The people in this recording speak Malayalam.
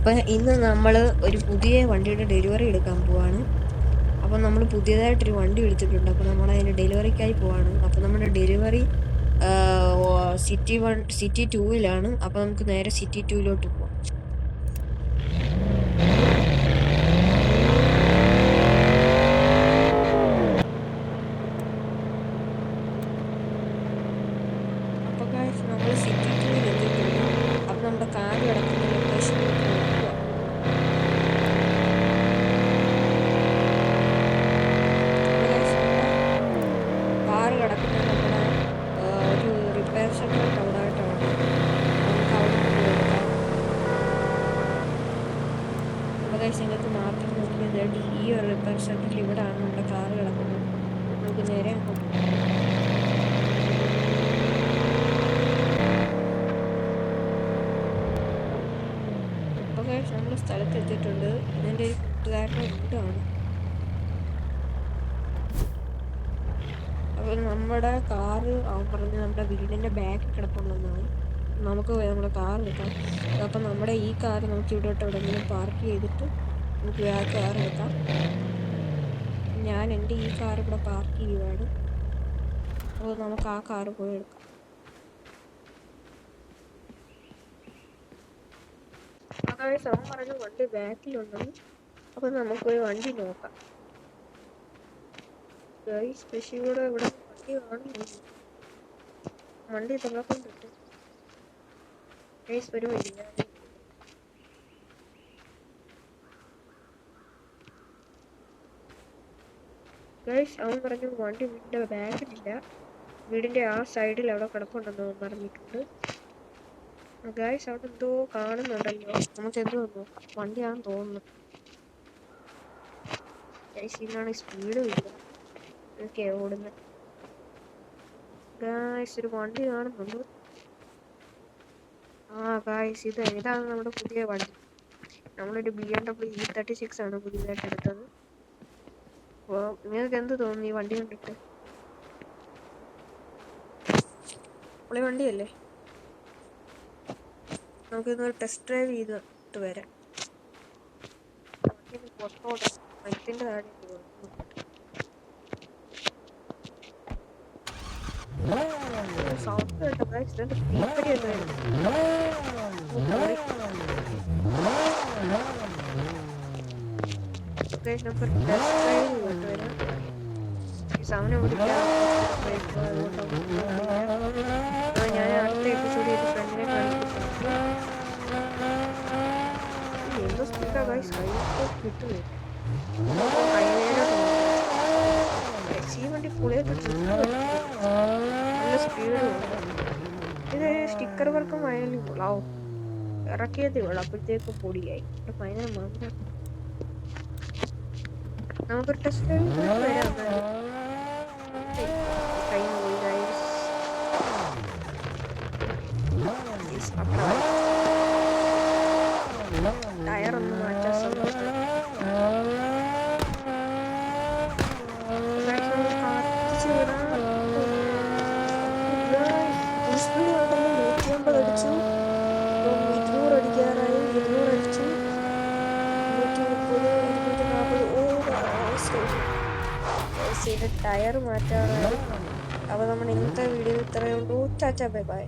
അപ്പം ഇന്ന് നമ്മൾ ഒരു പുതിയ വണ്ടിയുടെ ഡെലിവറി എടുക്കാൻ പോവാണ്. അപ്പം നമ്മൾ പുതിയതായിട്ടൊരു വണ്ടി എടുത്തിട്ടുണ്ട്. അപ്പം നമ്മൾ അതിൻ്റെ ഡെലിവറിക്കായി പോവാണ്. അപ്പം നമ്മുടെ ഡെലിവറി സിറ്റി 2-ലാണ്. അപ്പം നമുക്ക് നേരെ സിറ്റി 2-ലോട്ട് പോവാം. അപ്പോൾ ഗായ്സ് നമ്മൾ സിറ്റി 2-ൽ എത്തിയിട്ടുണ്ട്. അപ്പം നമ്മുടെ കാർ കിടക്കുന്ന ലൊക്കേഷനിലേക്ക് പോവാം. കാറ് കിടക്കുന്നത് നമ്മുടെ ഒരു റിപ്പയർ സെൻ്ററിൻ്റെ അവിടെ ആയിട്ടാണ്. നമുക്ക് അവിടെ പോയി എടുക്കാം. അപ്പോൾ ഗൈസ് നിങ്ങൾക്ക് മാപ്പിൽ നോക്കിയത് ഈ ഒരു റിപ്പയർ സെൻ്ററിൽ ഇവിടെയാണ് നമ്മുടെ കാറ് കിടക്കുന്നത്. നമുക്ക് നേരെ അങ്ങോട്ട് പോകാം. അപ്പോൾ ഗൈസ് നമ്മൾ സ്ഥലത്ത് എത്തിയിട്ടുണ്ട്. ഇതെൻ്റെ ഒരു കൂട്ടുകാരൻ്റെ വീടാണ്. അപ്പോൾ നമ്മുടെ കാറ് അവൻ പറഞ്ഞ് നമ്മുടെ വീടിൻ്റെ ബാക്കിൽ കിടപ്പുണ്ടെന്നാണ്. നമുക്ക് നമ്മുടെ കാർ എടുക്കാം. അപ്പം നമ്മുടെ ഈ കാർ നമുക്ക് ഇവിടോട്ട് എവിടെയെങ്കിലും പാർക്ക് ചെയ്തിട്ട് നമുക്ക് ആ കാർ എടുക്കാം. ഞാൻ എൻ്റെ ഈ കാർ ഇവിടെ പാർക്ക് ചെയ്യുവാണ്. അപ്പോൾ നമുക്ക് ആ കാർ പോയി എടുക്കാം. അതായത് അവൻ പറഞ്ഞ വണ്ടി ബാക്കിലുണ്ടെന്ന്. അപ്പോൾ നമുക്ക് പോയി വണ്ടി നോക്കാം. സ്പെഷ്യൽ ഇവിടെ വണ്ടി കാണുന്നു. വണ്ടി തുറക്കൊണ്ടിട്ട് ഒരു വഴിയില്ല. ഗൈസ് അവൻ പറഞ്ഞു വണ്ടി വീടിൻ്റെ ബാക്കിലില്ല, വീടിൻ്റെ ആ സൈഡിൽ അവിടെ കിടപ്പുണ്ടെന്ന് അവൻ പറഞ്ഞിട്ടുണ്ട്. ഗൈസ് അവിടെ എന്തോ കാണുന്നുണ്ടല്ലോ, നമുക്ക് എന്തോ നോക്കാം. വണ്ടിയാണെന്ന് തോന്നുന്നു. ഗൈസ് ഇതിനാണ് സ്പീഡും ഇല്ല. ഓക്കെ ഓടുന്നത്. ഗൈസ് ഒരു വണ്ടി കാണുന്നുണ്ട്. ഗൈസ് ഇതാണ് നമ്മുടെ പുതിയ വണ്ടി. നമ്മളൊരു BMW E36 ആണ് പുതിയതായിട്ട് എടുത്തത്. അപ്പോൾ നിങ്ങൾക്ക് എന്ത് തോന്നുന്നു ഈ വണ്ടി കണ്ടിട്ട്? പൊളി വണ്ടിയല്ലേ? നമുക്കിന്നൊരു ടെസ്റ്റ് ഡ്രൈവ് ചെയ്തിട്ട് വരാം. വണ്ടി പൊട്ടോടെ മരത്തിൻ്റെ താഴെ സൗണ്ട് കേട്ടോ ഗൈസ്. ഇതിൻ്റെ സ്പീക്കർ നമുക്ക് ടെസ്റ്റ് ഡ്രൈവ് ചെയ്തിട്ട് വരാം. ഈ സാധനം ഓടിക്കാൻ ഞാൻ അടുത്ത എപ്പിസോഡിൽ ഫ്രണ്ടിനെ കാണിക്കും. എന്തോ സ്പീക്കർ ഗൈസ് കൈ കിട്ടുന്നു. ഈ വണ്ടി ഫുള്ളായിട്ട് നല്ല സ്പീഡ്. ഇത് സ്റ്റിക്കർ വർക്കും ആയാലും കൊള്ളാവും. ഇറക്കിയതേ ഉള്ളൂ, അപ്പോഴത്തേക്ക് പൊടിയായി. ഭയങ്കര മങ്ങ. നമുക്കൊരു ടെസ്റ്റ് ഡ്രൈവ് വരാം. ടയറൊന്ന് മാറ്റാൻ ശ്രമിച്ചു. അടിച്ചു 200 അടിക്കാറായി. 200 അടിച്ചു. 130, 240. ടയർ മാറ്റാറായി. അപ്പോൾ നമ്മുടെ ഇന്നത്തെ വീഡിയോ ഇത്രയേ ഉള്ളൂ. Tata bye bye.